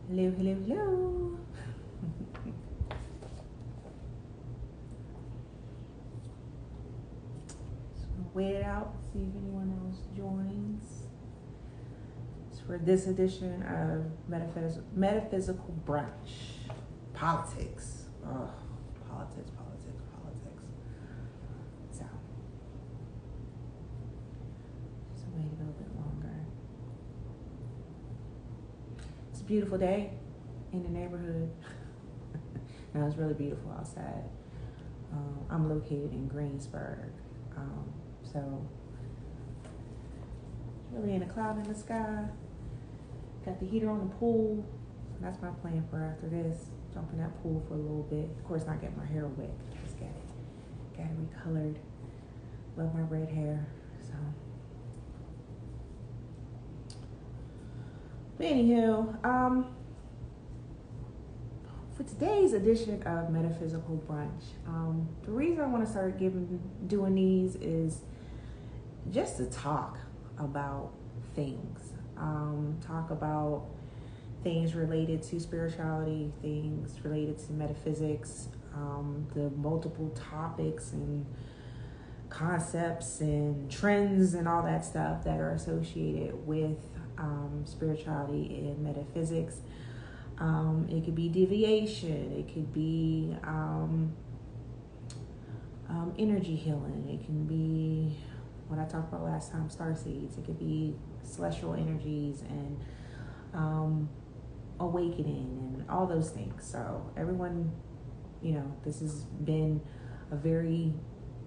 Hello, hello, hello. So wait it out, see if anyone else joins. It's for this edition of Metaphysical Brunch. Politics. Oh, politics. So, just wait a little bit longer. It's a beautiful day in the neighborhood. Now it's really beautiful outside. I'm located in Greensburg, so it's really in a cloud in the sky. Got the heater on the pool. That's my plan for after this. Jump in that pool for a little bit. Of course, not get my hair wet. Just got it recolored. Love my red hair. So, but anywho, for today's edition of Metaphysical Brunch, the reason I want to start doing these is just to talk about things. Talk about things related to spirituality, things related to metaphysics, the multiple topics and concepts and trends and all that stuff that are associated with spirituality and metaphysics. It could be deviation, it could be energy healing, it can be what I talked about last time, starseeds, it could be celestial energies and awakening and all those things. So everyone, this has been a very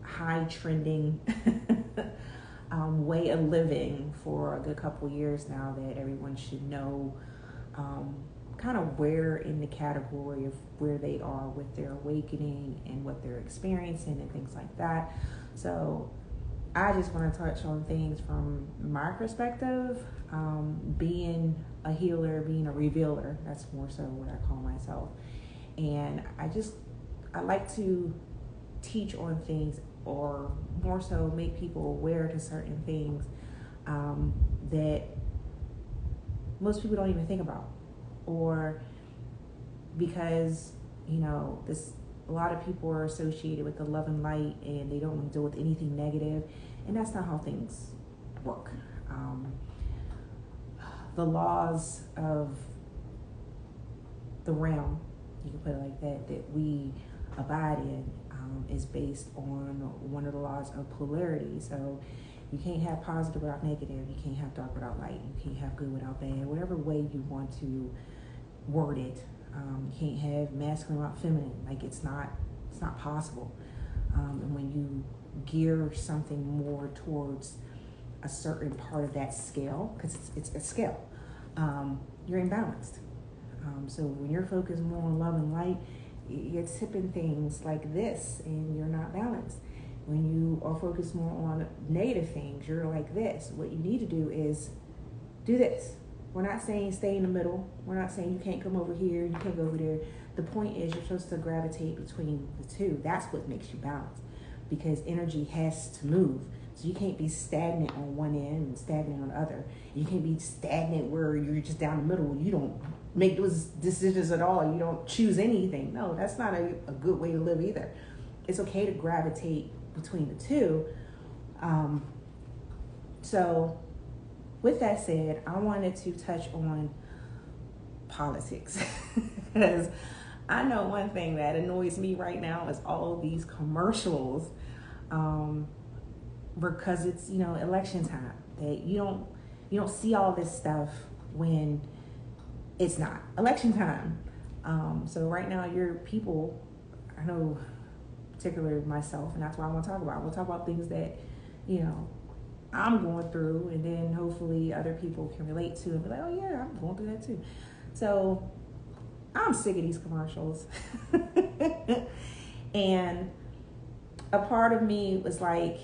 high trending way of living for a good couple years now, that everyone should know kind of where in the category of where they are with their awakening and what they're experiencing and things like that. So I just want to touch on things from my perspective, being a healer, being a revealer. That's more so what I call myself. And I like to teach on things, or more so make people aware to certain things that most people don't even think about. Or because, a lot of people are associated with the love and light and they don't want to deal with anything negative. And that's not how things work. The laws of the realm, you can put it like that we abide in, is based on one of the laws of polarity. So you can't have positive without negative. You can't have dark without light. You can't have good without bad. Whatever way you want to word it. You can't have masculine without feminine. Like it's not possible. And when you gear something more towards a certain part of that scale, because it's a scale, you're imbalanced. So when you're focused more on love and light, you're tipping things like this and you're not balanced. When you are focused more on negative things, you're like this. What you need to do is do this. We're not saying stay in the middle. We're not saying you can't come over here, you can't go over there. The point is you're supposed to gravitate between the two. That's what makes you balanced, because energy has to move. So you can't be stagnant on one end and stagnant on the other. You can't be stagnant where you're just down the middle. You don't make those decisions at all. You don't choose anything. No, that's not a good way to live either. It's okay to gravitate between the two. So with that said, I wanted to touch on politics because I know one thing that annoys me right now is all of these commercials, because it's, election time, that you don't see all this stuff when it's not election time. So right now your people, I know particularly myself, and that's what I want to talk about. We'll talk about things that, I'm going through, and then hopefully other people can relate to and be like, oh yeah, I'm going through that too. So I'm sick of these commercials. And a part of me was like,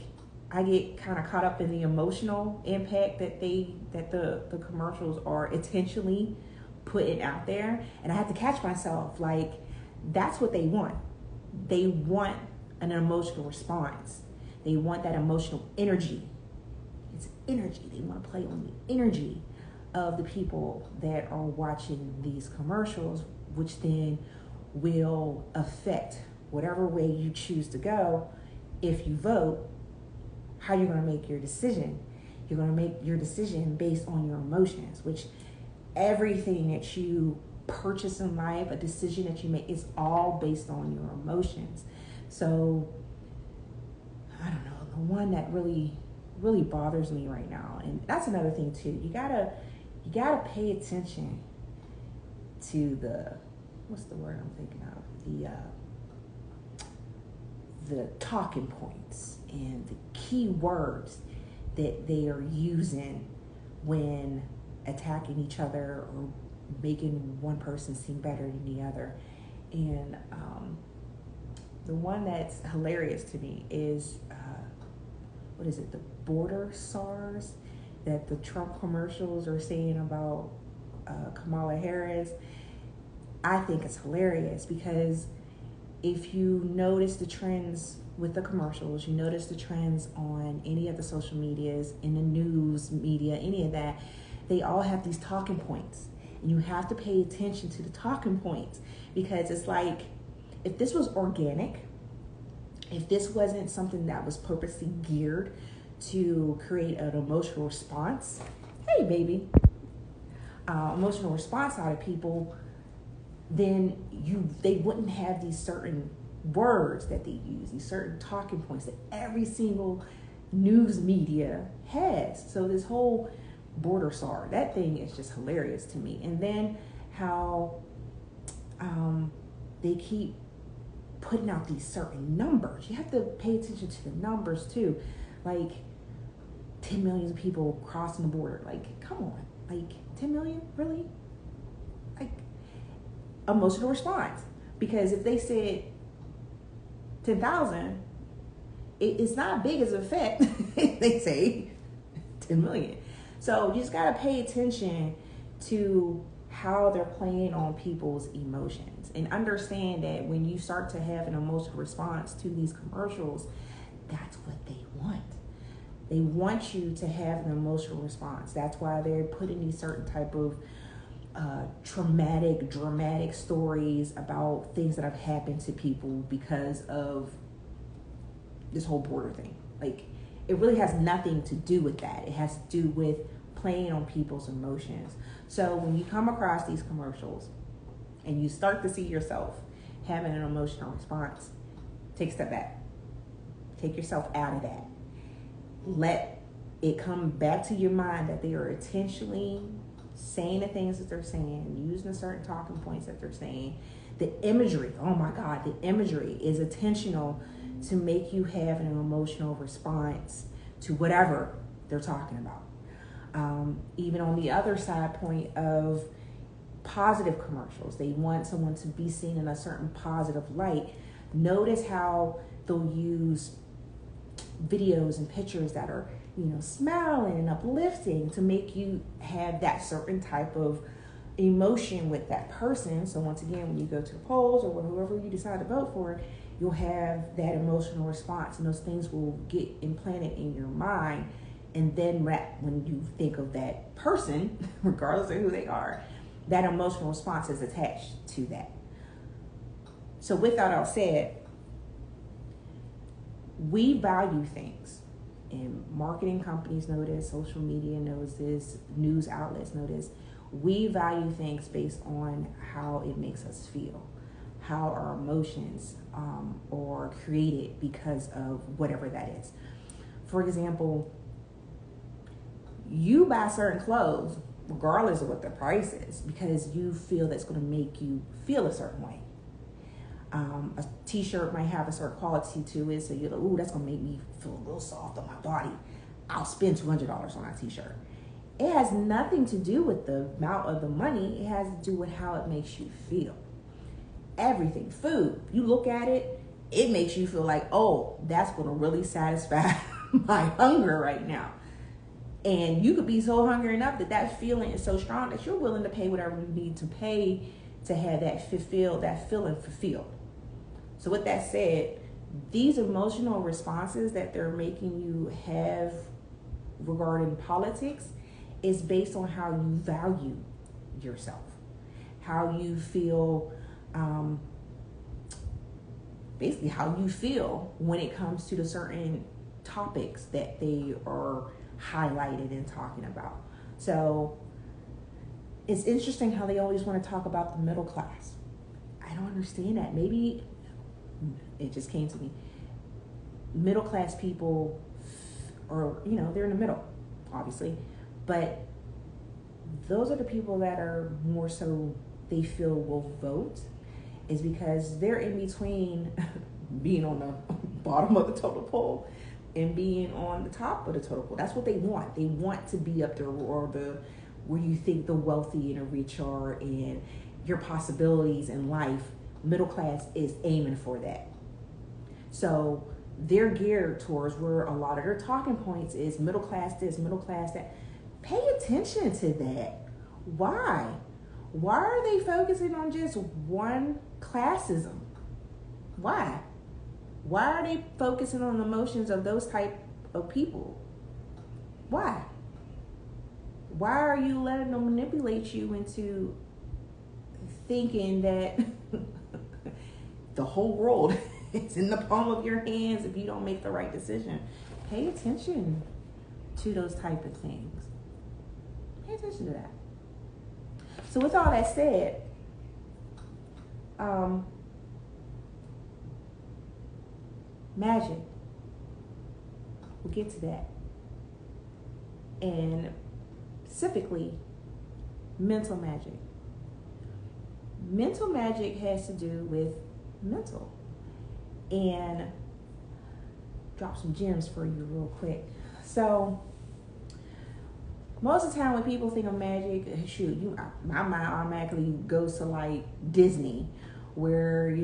I get kind of caught up in the emotional impact that the commercials are intentionally putting out there. And I have to catch myself, like, that's what they want. They want an emotional response. They want that emotional energy. It's energy. They want to play on the energy of the people that are watching these commercials, which then will affect whatever way you choose to go. If you vote, how you're going to make your decision. You're going to make your decision based on your emotions, which everything that you purchase in life, a decision that you make, is all based on your emotions. So I don't know, the one that really bothers me right now, and that's another thing too, you gotta pay attention to what's the word I'm thinking of, the talking points and the key words that they are using when attacking each other or making one person seem better than the other. And the one that's hilarious to me is what is it, the border SARS that the Trump commercials are saying about Kamala Harris. I think it's hilarious because if you notice the trends with the commercials, you notice the trends on any of the social medias, in the news media, any of that, they all have these talking points. And you have to pay attention to the talking points, because it's like, if this was organic, if this wasn't something that was purposely geared to create an emotional response, hey baby, emotional response out of people, then they wouldn't have these certain words that they use, these certain talking points that every single news media has. So this whole border SAR, that thing is just hilarious to me. And then how they keep putting out these certain numbers. You have to pay attention to the numbers too. Like 10 million people crossing the border. Like, come on. Like 10 million? Really? Like, emotional response. Because if they said 10,000, it's not big as an effect. They say 10 million. So you just got to pay attention to how they're playing on people's emotions, and understand that when you start to have an emotional response to these commercials, that's what they want. They want you to have an emotional response. That's why they're putting these certain type of traumatic, dramatic stories about things that have happened to people because of this whole border thing. Like, it really has nothing to do with that. It has to do with playing on people's emotions. So when you come across these commercials and you start to see yourself having an emotional response, take a step back. Take yourself out of that. Let it come back to your mind that they are intentionally saying the things that they're saying, using the certain talking points that they're saying. The imagery, oh my God, the imagery is intentional to make you have an emotional response to whatever they're talking about. Even on the other side point of positive commercials, they want someone to be seen in a certain positive light. Notice how they'll use videos and pictures that are, smiling and uplifting to make you have that certain type of emotion with that person. So once again, when you go to the polls or whoever you decide to vote for, you'll have that emotional response, and those things will get implanted in your mind. And then when you think of that person, regardless of who they are, that emotional response is attached to that. So with that all said, we value things. And marketing companies know this, social media knows this, news outlets know this. We value things based on how it makes us feel, how our emotions are created because of whatever that is. For example, you buy certain clothes regardless of what the price is because you feel that's going to make you feel a certain way. A t-shirt might have a certain quality to it, so you're like, ooh, that's going to make me feel a little soft on my body. I'll spend $200 on that t-shirt. It has nothing to do with the amount of the money. It has to do with how it makes you feel. Everything. Food. You look at it, it makes you feel like, oh, that's going to really satisfy my hunger right now. And you could be so hungry enough that feeling is so strong that you're willing to pay whatever you need to pay to have that feeling fulfilled. So with that said, these emotional responses that they're making you have regarding politics is based on how you value yourself, how you feel, basically how you feel when it comes to the certain topics that they are highlighted and talking about. So it's interesting how they always want to talk about the middle class. I don't understand that. Maybe it just came to me. Middle class people are, they're in the middle, obviously. But those are the people that are more so, they feel will vote, is because they're in between being on the bottom of the totem pole and being on the top of the totem pole. That's what they want. They want to be up there, or where you think the wealthy and the rich are, and your possibilities in life. Middle class is aiming for that. So they're geared towards where a lot of their talking points is middle class this, middle class that. Pay attention to that. Why? Why are they focusing on just one classism? Why? Why are they focusing on the emotions of those type of people? Why? Why are you letting them manipulate you into thinking that the whole world is in the palm of your hands if you don't make the right decision? Pay attention to those type of things. Pay attention to that. So with all that said, magic. We'll get to that. And specifically, mental magic. Mental magic has to do with mental. And drop some gems for you real quick. So most of the time when people think of magic, my mind automatically goes to like Disney, where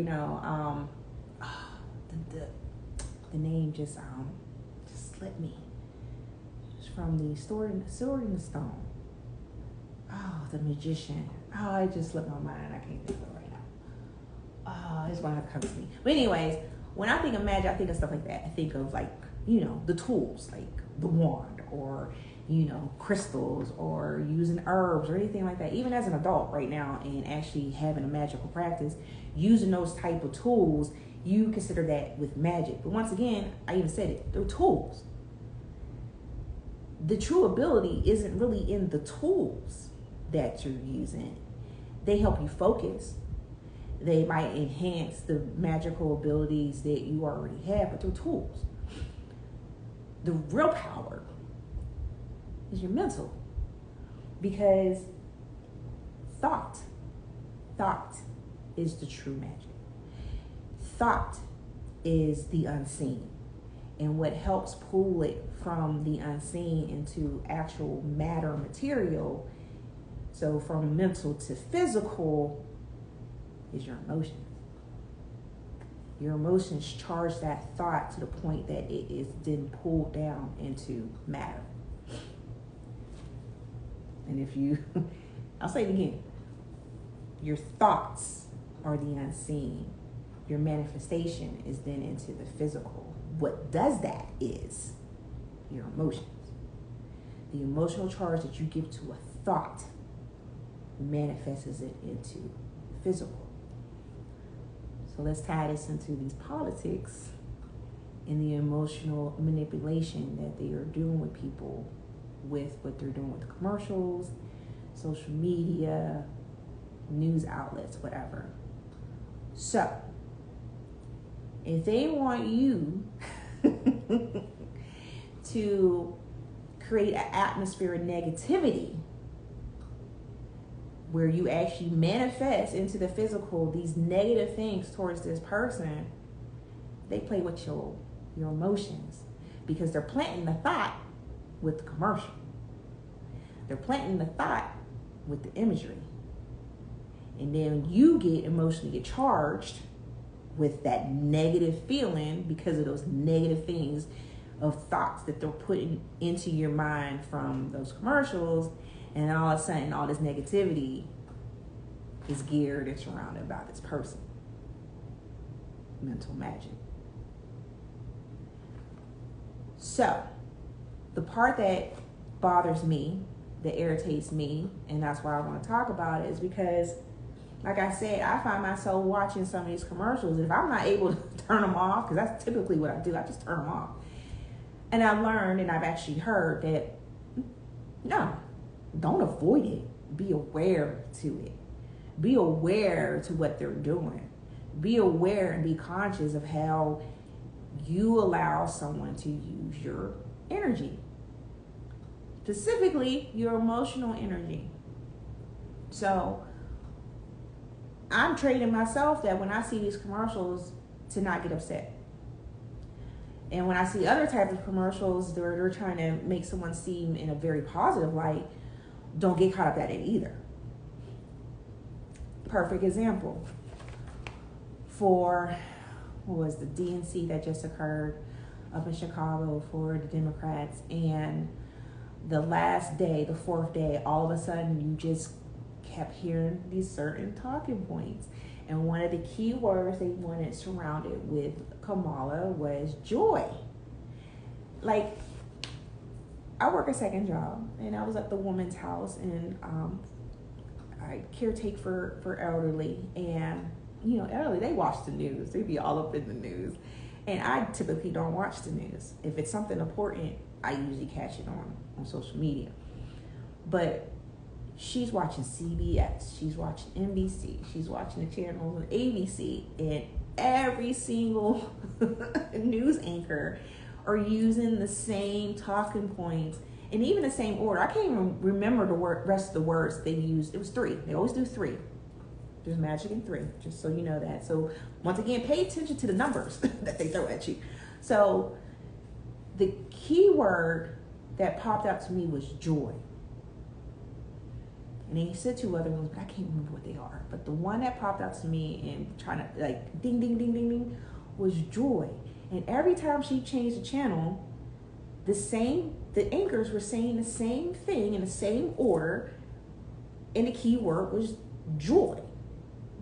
the name just slipped me. It's from the Sword in the Stone. Oh, the magician. Oh, it just slipped my mind. I can't think of it right now. Oh, it's gonna have to come to me. But anyways, when I think of magic, I think of stuff like that. I think of like the tools, like the wand, or crystals, or using herbs or anything like that. Even as an adult right now, and actually having a magical practice, using those type of tools, you consider that with magic. But once again, I even said it, they're tools. The true ability isn't really in the tools that you're using. They help you focus. They might enhance the magical abilities that you already have, but they're tools. The real power is your mental, because thought is the true magic. Thought is the unseen, and what helps pull it from the unseen into actual matter material, so from mental to physical, is your emotions. Your emotions charge that thought to the point that it is then pulled down into matter. And I'll say it again, your thoughts are the unseen. Your manifestation is then into the physical. What does that is your emotions. The emotional charge that you give to a thought manifests it into physical. So let's tie this into these politics and the emotional manipulation that they are doing with people, with what they're doing with the commercials, social media, news outlets, whatever. So if they want you to create an atmosphere of negativity where you actually manifest into the physical these negative things towards this person, they play with your emotions, because they're planting the thought with the commercial. They're planting the thought with the imagery. And then you get emotionally charged with that negative feeling because of those negative things of thoughts that they're putting into your mind from those commercials. And all of a sudden, all this negativity is geared and surrounded by this person. Mental magic. So, the part that bothers me that irritates me, and that's why I want to talk about it, is because, like I said, I find myself watching some of these commercials. If I'm not able to turn them off, because that's typically what I do, I just turn them off. And I've learned, and I've actually heard that, no, don't avoid it. Be aware to it. Be aware to what they're doing. Be aware and be conscious of how you allow someone to use your energy. Specifically, your emotional energy. So, I'm training myself that when I see these commercials to not get upset. And when I see other types of commercials where they're trying to make someone seem in a very positive light, don't get caught up at it either. Perfect example for what was the DNC that just occurred up in Chicago for the Democrats, and the last day, the fourth day, all of a sudden you just kept hearing these certain talking points. And one of the key words they wanted surrounded with Kamala was joy. Like, I work a second job, and I was at the woman's house, and I caretake for elderly. And, you know, elderly, they watch the news. They be all up in the news. And I typically don't watch the news. If it's something important, I usually catch it on social media. But she's watching CBS, she's watching NBC, she's watching the channels on ABC, and every single news anchor are using the same talking points and even the same order. I can't even remember the rest of the words they used. It was 3. They always do 3. There's magic in 3, just so you know that. So once again, pay attention to the numbers that they throw at you. So the key word that popped out to me was joy. And they said 2 other ones, but I can't remember what they are. But the one that popped out to me and trying to like ding, ding, ding, ding, ding was joy. And every time she changed the channel, the anchors were saying the same thing in the same order. And the key word was joy.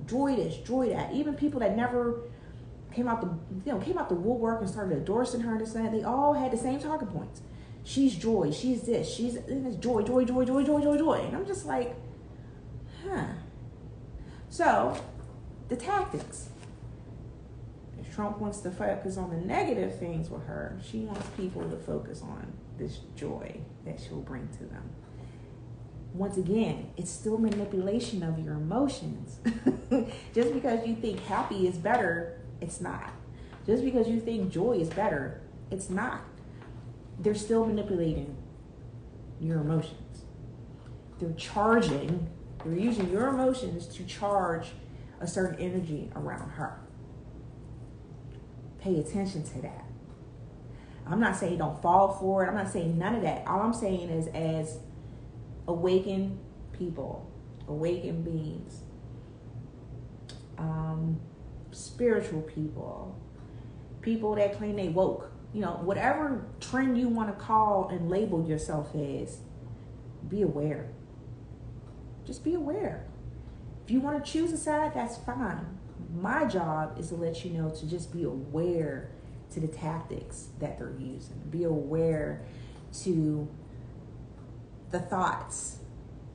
Joy this, joy that. Even people that never came out the woodwork and started endorsing her and this and that, they all had the same talking points. She's joy, she's this, she's joy, joy, joy, joy, joy, joy, joy. And I'm just like, huh. So, the tactics. If Trump wants to focus on the negative things with her, she wants people to focus on this joy that she'll bring to them. Once again, it's still manipulation of your emotions. Just because you think happy is better, it's not. Just because you think joy is better, it's not. They're still manipulating your emotions. They're using your emotions to charge a certain energy around her. Pay attention to that. I'm not saying don't fall for it. I'm not saying none of that. All I'm saying is, as awakened people, awakened beings, spiritual people, people that claim they woke, you know, whatever trend you want to call and label yourself as, be aware. Just be aware. If you want to choose a side, that's fine. My job is to let you know to just be aware to the tactics that they're using. Be aware to the thoughts,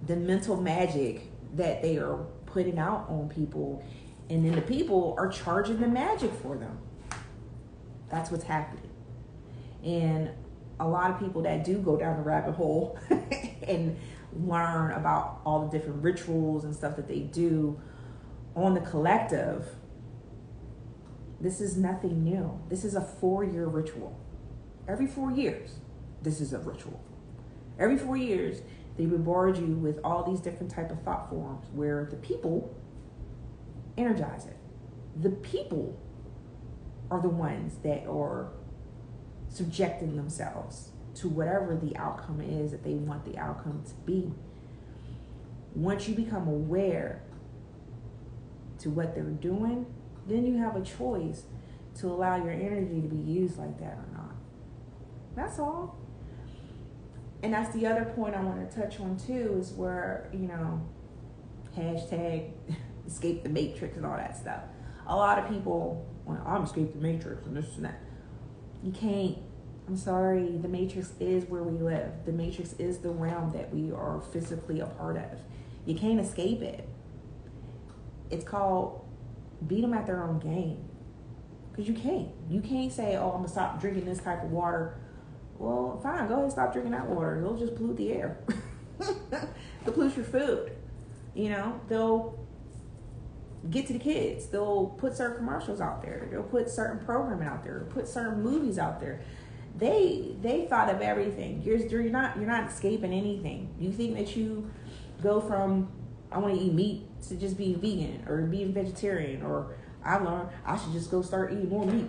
the mental magic that they are putting out on people, and then the people are charging the magic for them. That's what's happening. And a lot of people that do go down the rabbit hole and learn about all the different rituals and stuff that they do on the collective, this is nothing new. This is a 4-year ritual. Every 4 years, this is a ritual. Every 4 years, they bombard you with all these different type of thought forms where the people energize it. The people are the ones that are subjecting themselves to whatever the outcome is that they want the outcome to be. Once you become aware to what they're doing, then you have a choice to allow your energy to be used like that or not. That's all. And that's the other point I want to touch on too, is where, you know, hashtag escape the matrix and all that stuff. A lot of people, well, I'm escape the matrix and this and that. You can't I'm sorry, the matrix is where we live. The matrix is the realm that we are physically a part of. You can't escape it. It's called beat them at their own game. Because you can't. You can't say, oh, I'm going to stop drinking this type of water. Well, fine, go ahead and stop drinking that water. It'll just pollute the air. It'll pollute your food. You know, they'll get to the kids. They'll put certain commercials out there. They'll put certain programming out there. Put certain movies out there. They thought of everything. You're not escaping anything. You think that you go from I want to eat meat to just being vegan or being vegetarian, or I learned I should just go start eating more meat.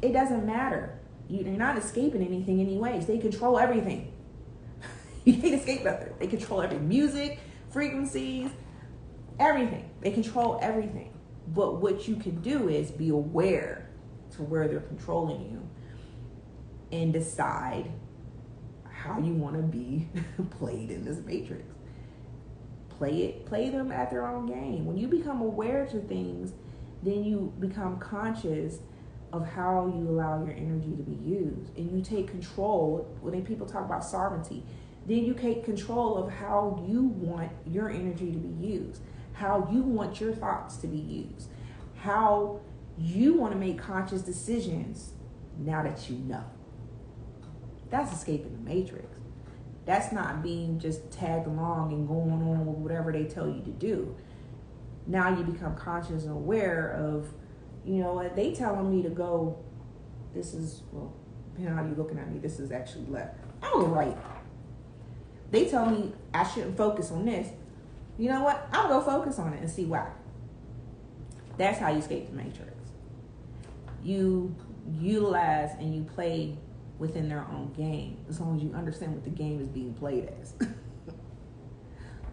It doesn't matter. You're not escaping anything anyways. They control everything. You can't escape nothing. They control every music, frequencies, everything. They control everything. But what you can do is be aware to where they're controlling you and decide how you want to be played in this matrix. Play them at their own game. When you become aware to things, then you become conscious of how you allow your energy to be used. And you take control. When people talk about sovereignty, then you take control of how you want your energy to be used, how you want your thoughts to be used, how you want to make conscious decisions now that you know. That's escaping the matrix. That's not being just tagged along and going on with whatever they tell you to do. Now you become conscious and aware of, you know what, they telling me to go, this is, well, depending on how you're looking at me, this is actually left. I'm right. They tell me I shouldn't focus on this. You know what? I'll go focus on it and see why. That's how you escape the matrix. You utilize and you play within their own game, as long as you understand what the game is being played as.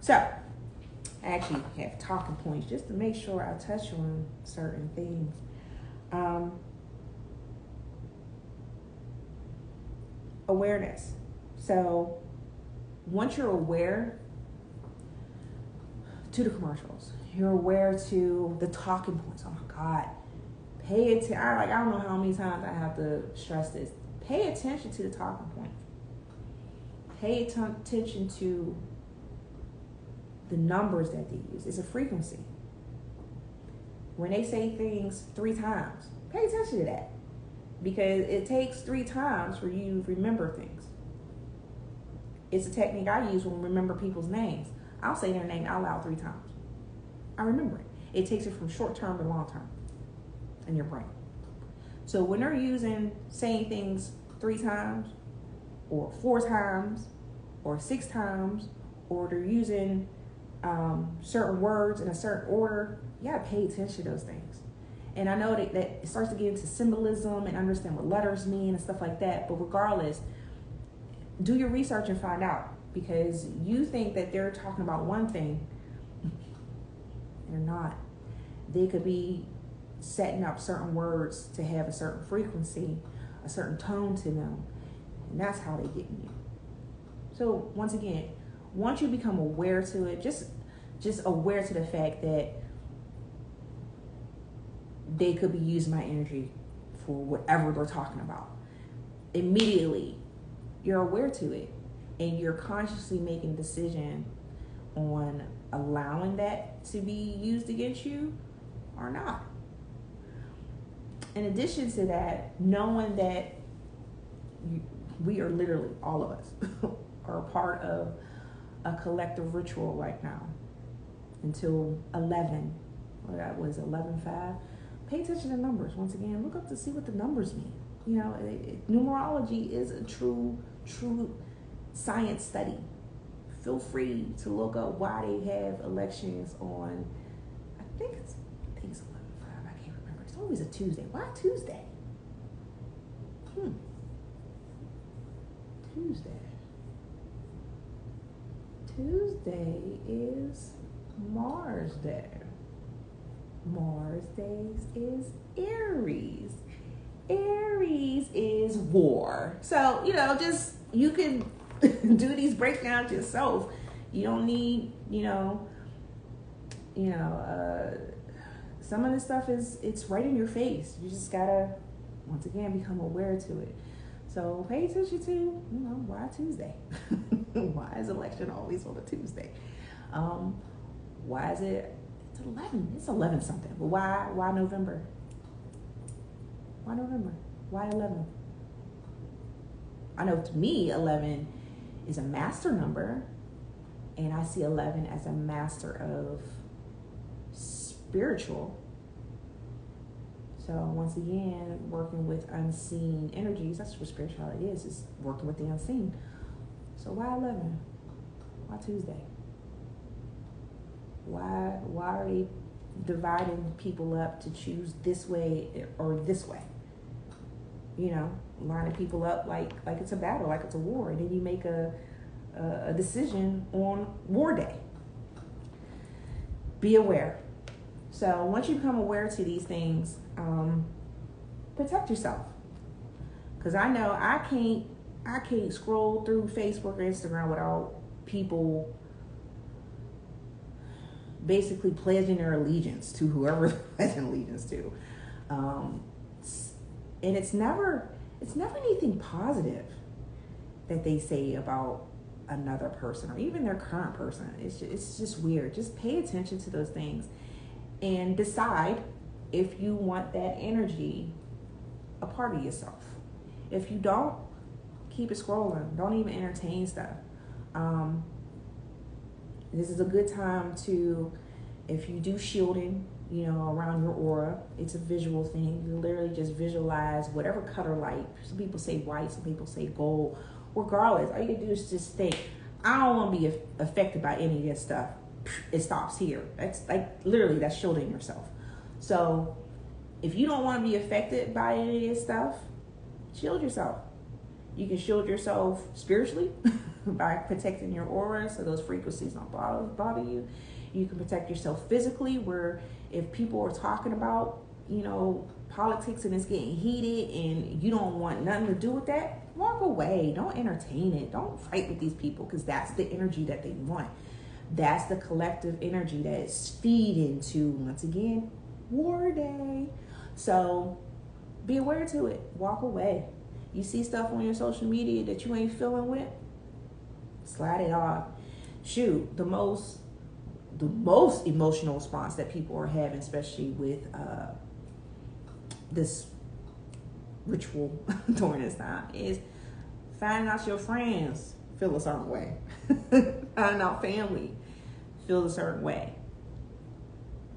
So, I actually have talking points just to make sure I touch on certain things. Awareness. So, once you're aware to the commercials, you're aware to the talking points. Oh my God. Pay attention. I don't know how many times I have to stress this. Pay attention to the talking points. Pay attention to the numbers that they use. It's a frequency. When they say things 3 times, pay attention to that. Because it takes 3 times for you to remember things. It's a technique I use when I remember people's names. I'll say their name out loud 3 times. I remember it. It takes it from short term to long term in your brain. So when they're saying things 3 times, or 4 times, or 6 times, or they're using certain words in a certain order, you gotta pay attention to those things. And I know that it starts to get into symbolism and understand what letters mean and stuff like that. But regardless, do your research and find out, because you think that they're talking about one thing, they're not. They could be setting up certain words to have a certain frequency, a certain tone to them, and that's how they get you. So once again, once you become aware to it, just aware to the fact that they could be using my energy for whatever they're talking about. Immediately, you're aware to it, and you're consciously making a decision on allowing that to be used against you or not. In addition to that, knowing that we are literally, all of us, are a part of a collective ritual right now until 11, or that was 11/5. Pay attention to numbers. Once again, look up to see what the numbers mean. You know, numerology is a true science study. Feel free to look up why they have elections on, I think it's 11/5. I can't remember. It's always a Tuesday. Why Tuesday? Tuesday is Mars Day. Mars Days is Aries. Aries is war. So, just, you can do these breakdowns yourself. You don't need, some of this stuff it's right in your face. You just gotta, once again, become aware to it. So pay attention to, why Tuesday? Why is election always on a Tuesday? Why is it? It's 11. It's 11 something. But why November? Why November? Why 11? I know to me 11 is a master number, and I see 11 as a master of spiritual. So once again, working with unseen energies, that's what spirituality is working with the unseen. So why 11? Why Tuesday? Why are they dividing people up to choose this way or this way? Lining people up like it's a battle, like it's a war, and then you make a decision on war day. Be aware. So once you become aware to these things, protect yourself. Because I know I can't scroll through Facebook or Instagram without people basically pledging their allegiance to whoever they're pledging allegiance to. And it's never anything positive that they say about another person or even their current person. It's just weird. Just pay attention to those things and decide if you want that energy a part of yourself. If you don't, keep it scrolling. Don't even entertain stuff. This is a good time to, if you do shielding, around your aura, it's a visual thing. You literally just visualize whatever color light. Some people say white, some people say gold. Regardless, all you can do is just think, I don't want to be affected by any of this stuff. It stops here. That's literally that's shielding yourself. So if you don't want to be affected by any of this stuff, shield yourself. You can shield yourself spiritually by protecting your aura so those frequencies don't bother you. You can protect yourself physically, where if people are talking about, politics and it's getting heated and you don't want nothing to do with that, walk away. Don't entertain it. Don't fight with these people, because that's the energy that they want. That's the collective energy that is feeding to, once again, war day. So be aware to it. Walk away. You see stuff on your social media that you ain't feeling with, slide it off. Shoot, the most emotional response that people are having, especially with this ritual during this time, is finding out your friends feel a certain way. Finding out family feel a certain way.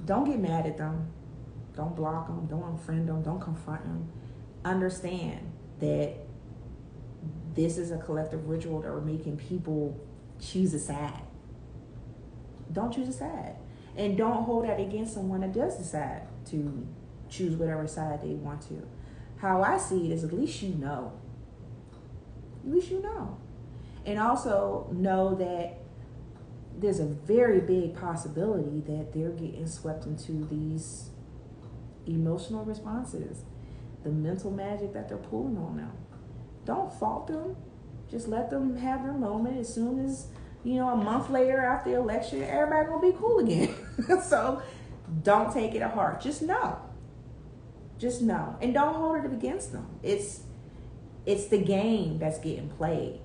Don't get mad at them. Don't block them. Don't unfriend them. Don't confront them. Understand that this is a collective ritual that we're making people choose a side. Don't choose a side. And don't hold that against someone that does decide to choose whatever side they want to. How I see it is, at least you know. At least you know. And also know that there's a very big possibility that they're getting swept into these emotional responses, the mental magic that they're pulling on them. Don't fault them. Just let them have their moment. As soon as, a month later after the election, everybody gonna be cool again. So don't take it to heart. Just know. Just know. And don't hold it against them. It's the game that's getting played.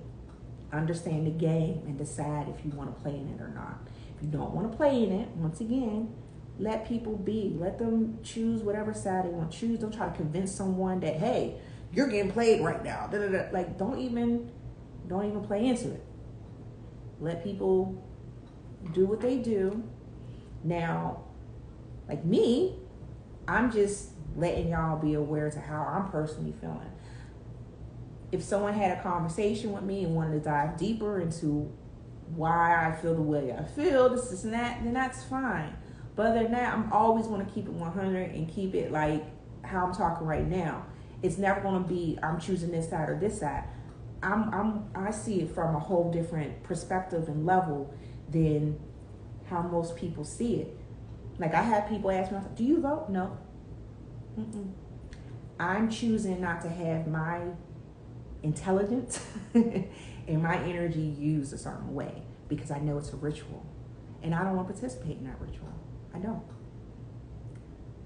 Understand the game and decide if you want to play in it or not. If you don't want to play in it, once again, let people be. Let them choose whatever side they want to choose. Don't try to convince someone that, hey, you're getting played right now. Like, don't even play into it. Let people do what they do. Now, like me, I'm just letting y'all be aware to how I'm personally feeling. If someone had a conversation with me and wanted to dive deeper into why I feel the way I feel, this and that, then that's fine. But other than that, I'm always going to keep it 100 and keep it like how I'm talking right now. It's never going to be I'm choosing this side or this side. I see it from a whole different perspective and level than how most people see it. Like, I have people ask me, do you vote? No. I'm choosing not to have my intelligence and my energy used a certain way because I know it's a ritual and I don't want to participate in that ritual. I don't.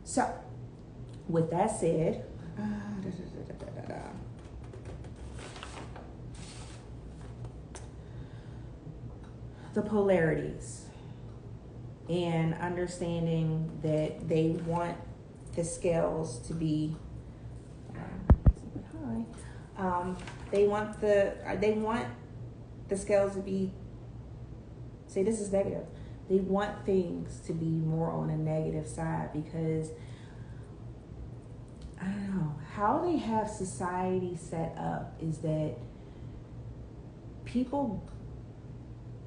So, with that said, the polarities and understanding that they want the scales to be they want the scales to be, say this is negative. They want things to be more on a negative side because I don't know how they have society set up is that people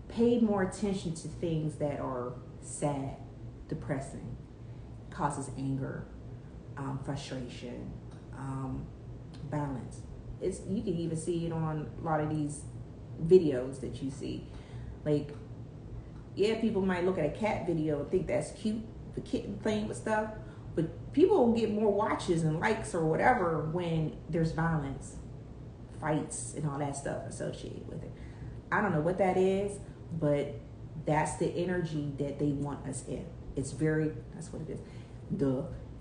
paid more attention to things that are sad, depressing, causes anger, frustration, violence. You can even see it on a lot of these videos that you see. Like, yeah, people might look at a cat video and think that's cute, the kitten playing with stuff, but people will get more watches and likes or whatever when there's violence, fights, and all that stuff associated with it. I don't know what that is, but that's the energy that they want us in. That's what it is.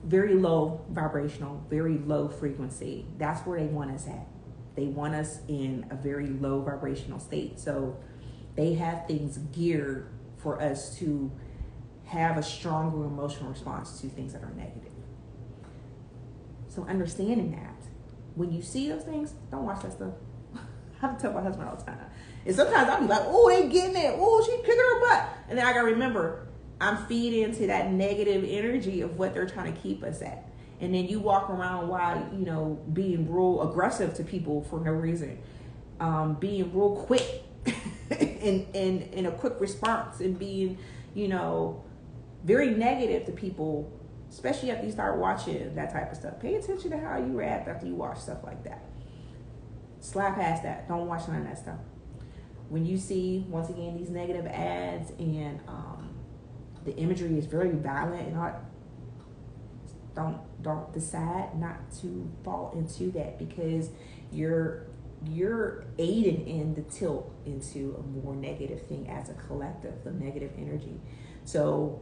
Very low vibrational, very low frequency. That's where they want us at. They want us in a very low vibrational state. So they have things geared for us to have a stronger emotional response to things that are negative. So understanding that, when you see those things, don't watch that stuff. I have to tell my husband all the time. And sometimes I'll be like, oh, they getting it. Oh, she kicking her butt. And then I got to remember, I'm feeding into that negative energy of what they're trying to keep us at. And then you walk around while, being real aggressive to people for no reason. Being real quick in a quick response and being, very negative to people, especially after you start watching that type of stuff. Pay attention to how you react after you watch stuff like that. Slide past that. Don't watch none of that stuff. When you see, once again, these negative ads and the imagery is very violent and all, don't decide not to fall into that because you're aiding in the tilt into a more negative thing as a collective, the negative energy. So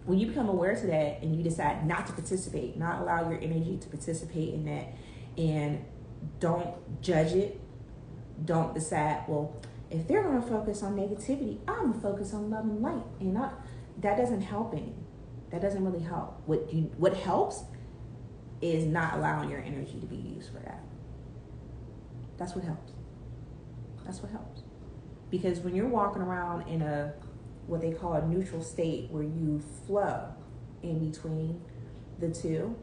when you become aware to that and you decide not to participate, not allow your energy to participate in that, and don't judge it, don't decide, well, if they're going to focus on negativity, I'm going to focus on love and light. And that doesn't help any. That doesn't really help. What helps is not allowing your energy to be used for that. That's what helps. That's what helps. Because when you're walking around in what they call a neutral state where you flow in between the two,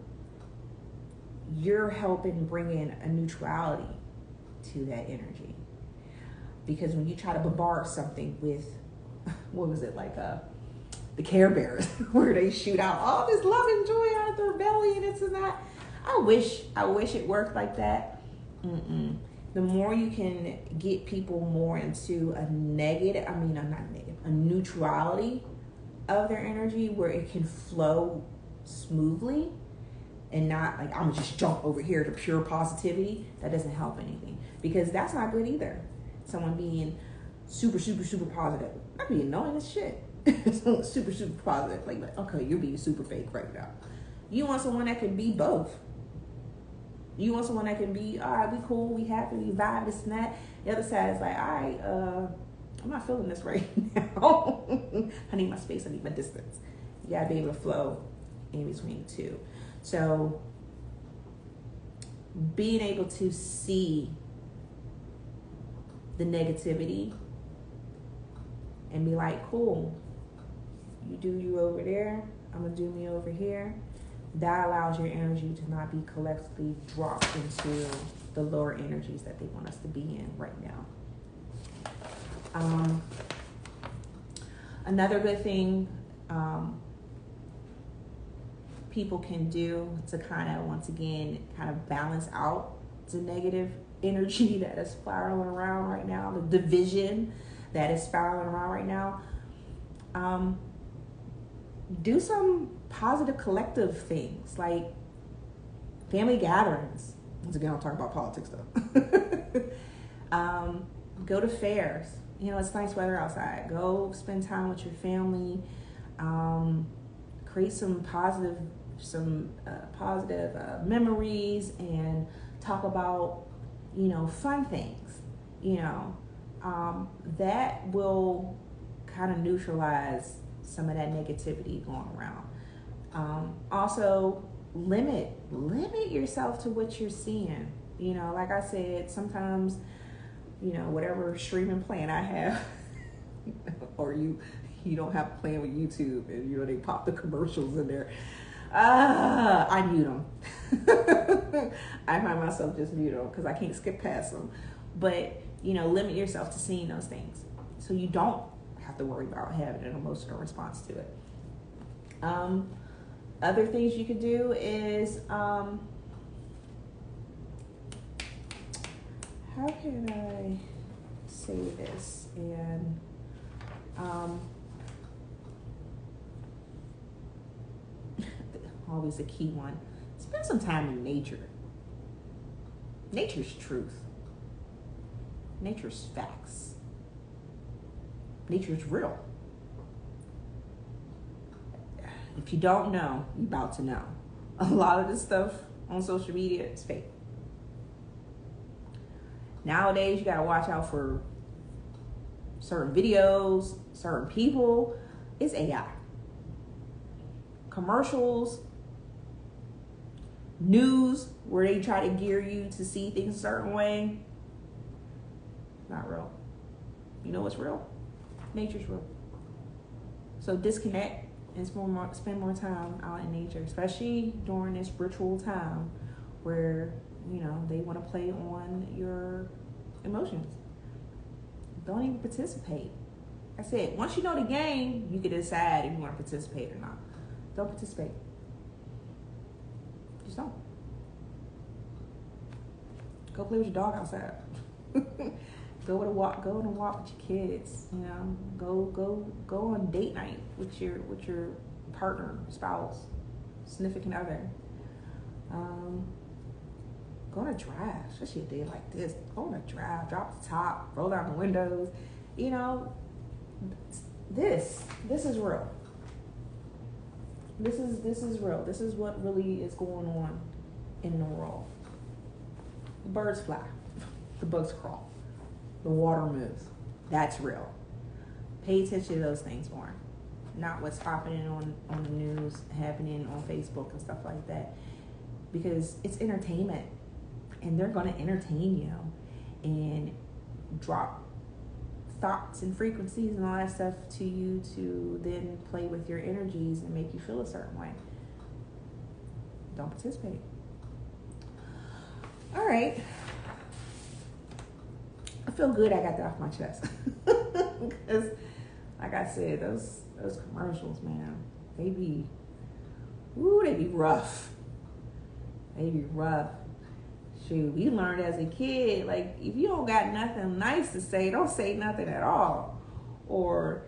you're helping bring in a neutrality to that energy. Because when you try to bombard something with, the Care Bears, where they shoot out all this love and joy out of their belly and it's and that. I wish it worked like that. The more you can get people more into a neutrality of their energy where it can flow smoothly and not like, I'm gonna just jump over here to pure positivity, that doesn't help anything. Because that's not good either. Someone being super, super, super positive. Not being annoying as shit. Someone super, super positive. Like, okay, you're being super fake right now. You want someone that can be both. You want someone that can be, all right, we cool, we happy, we vibe, this and that. The other side is like, all right, I'm not feeling this right now. I need my space, I need my distance. You gotta be able to flow in between the two. So being able to see the negativity and be like, cool, you do you over there, I'm gonna do me over here. That allows your energy to not be collectively dropped into the lower energies that they want us to be in right now. Another good thing people can do to kind of balance out the negative energy that is spiraling around right now, the division that is spiraling around right now. Do some positive collective things like family gatherings. Once again, I'll talk about politics though. Go to fairs. It's nice weather outside. Go spend time with your family. Create some positive memories and talk about, fun things. that will kind of neutralize some of that negativity going around. Also, limit yourself to what you're seeing. You know, like I said, sometimes, you know, whatever streaming plan I have, or you don't have a plan with YouTube, and you know they pop the commercials in there. I mute them. I find myself just mute them because I can't skip past them. But you know, limit yourself to seeing those things so you don't have to worry about having an emotional response to it. Other things you could do is, how can I say this? And always a key one. Spend some time in nature. Nature's truth. Nature's facts. Nature's real. If you don't know, you're about to know. A lot of this stuff on social media is fake. Nowadays, you gotta watch out for certain videos, certain people. It's AI. Commercials, news, where they try to gear you to see things a certain way. Not real. You know what's real? Nature's real. So disconnect and spend more time out in nature, especially during this ritual time where, you know, they want to play on your emotions. Don't even participate. I said, once you know the game, you can decide if you want to participate or not. Don't participate. Just don't. Go play with your dog outside. Go on a walk with your kids. You know, go on date night with your partner, spouse, significant other. Go on a drive, especially a day like this. Go on a drive, drop the top, roll down the windows. You know, this is real. This is real. This is what really is going on in the world. The birds fly, the bugs crawl, the water moves. That's real. Pay attention to those things more, not what's happening on the news, happening on Facebook and stuff like that, because it's entertainment, and they're going to entertain you and drop thoughts and frequencies and all that stuff to you to then play with your energies and make you feel a certain way. Don't participate. All right. I feel good I got that off my chest. Because, like I said, those commercials, man, they be rough. They be rough. Shoot, we learned as a kid, like, if you don't got nothing nice to say, don't say nothing at all. Or,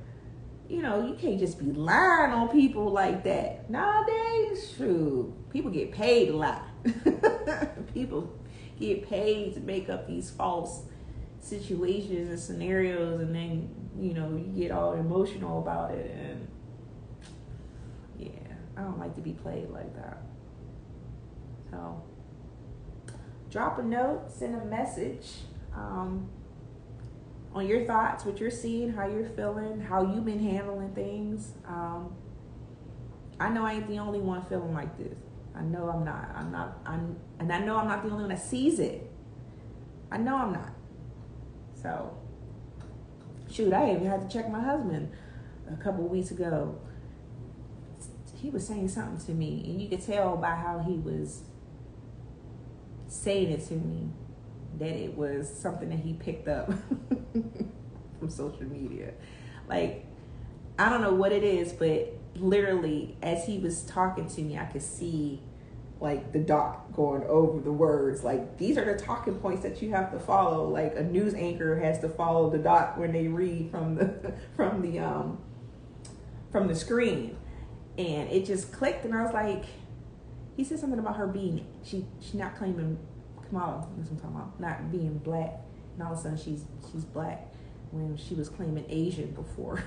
you know, you can't just be lying on people like that. Nowadays, shoot, people get paid to lie. People get paid to make up these false situations and scenarios, and then, you know, you get all emotional about it. And yeah, I don't like to be played like that. So drop a note, send a message on your thoughts, what you're seeing, how you're feeling, how you've been handling things. I know I ain't the only one feeling like this. I know I'm not. And I know I'm not the only one that sees it. I know I'm not. So, shoot, I even had to check my husband a couple of weeks ago. He was saying something to me, and you could tell by how he was saying it to me that it was something that he picked up from social media. Like, I don't know what it is, but literally as he was talking to me, I could see like the dot going over the words. Like, these are the talking points that you have to follow. Like, a news anchor has to follow the dot when they read from the screen. And it just clicked, and I was like, he said something about her being, she not claiming Kamala, that's what I'm talking about, not being black, and all of a sudden she's black when she was claiming Asian before.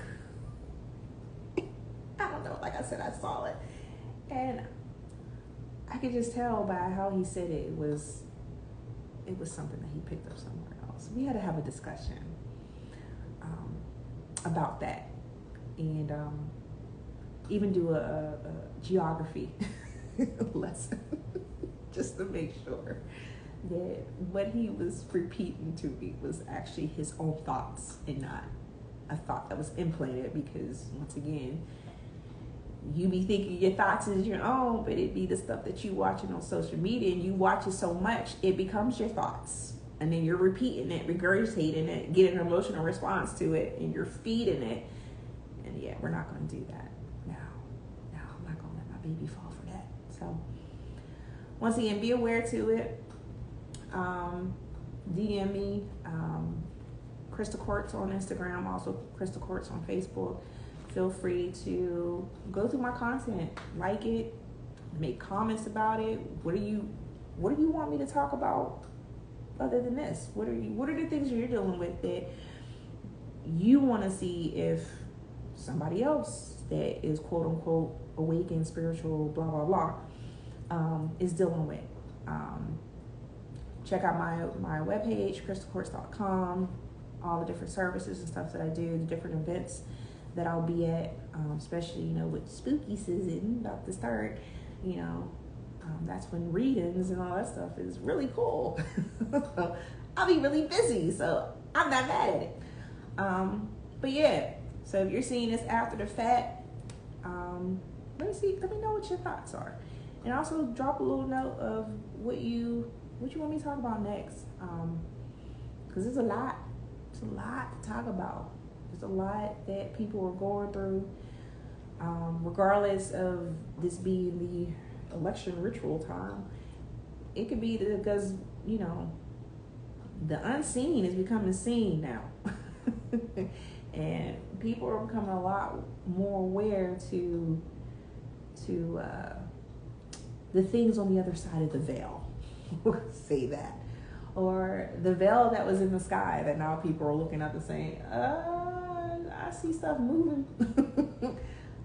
I don't know, like I said, I saw it, and I could just tell by how he said it was something that he picked up somewhere else. We had to have a discussion. about that, and even do a geography lesson just to make sure that what he was repeating to me was actually his own thoughts and not a thought that was implanted, because once again, you be thinking your thoughts is your own, but it be the stuff that you watching on social media, and you watch it so much it becomes your thoughts, and then you're repeating it, regurgitating it, getting an emotional response to it, and you're feeding it. And yeah, we're not going to do that. No, I'm not going to let my baby fall for that. So once again, be aware to it. DM me, Crystal Quartz on Instagram, also Crystal Quartz on Facebook. Feel free to go through my content, like it, make comments about it. What do you want me to talk about other than this? What are the things you're dealing with that you want to see if somebody else that is quote unquote awakened, spiritual, blah blah blah, is dealing with? Check out my webpage, crystalquartz.com, all the different services and stuff that I do, the different events that I'll be at, especially, with spooky season about to start, that's when readings and all that stuff is really cool. So I'll be really busy, so I'm not mad at it. But yeah, so if you're seeing this after the fact, let me know what your thoughts are. And also drop a little note of what you want me to talk about next. Because there's a lot to talk about. There's a lot that people are going through, regardless of this being the election ritual time. It could be because, the unseen is becoming seen now. And people are becoming a lot more aware to the things on the other side of the veil. Say that. Or the veil that was in the sky that now people are looking up and saying, I see stuff moving.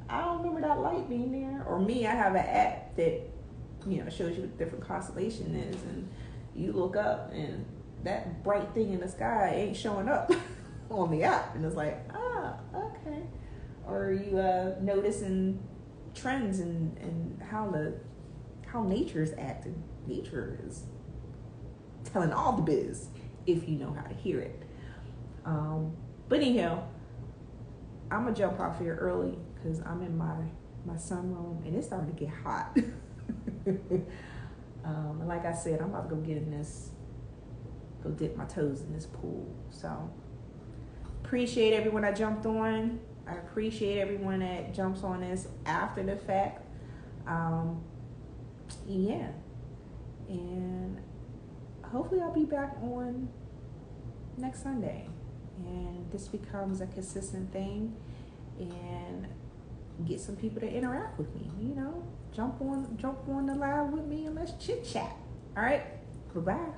I don't remember that light being there. Or me, I have an app that, shows you what different constellation is, and you look up and that bright thing in the sky ain't showing up on the app. And it's like, okay. Or you noticing trends and how nature's acting. Nature is telling all the biz if you know how to hear it. But anyhow, I'm gonna jump off here early because I'm in my sunroom and it's starting to get hot. And like I said, I'm about to go dip my toes in this pool. So appreciate everyone that jumped on. I appreciate everyone that jumps on this after the fact. Yeah. And hopefully I'll be back on next Sunday. And this becomes a consistent thing. And get some people to interact with me. Jump on the live with me and let's chit chat. All right. Bye-bye.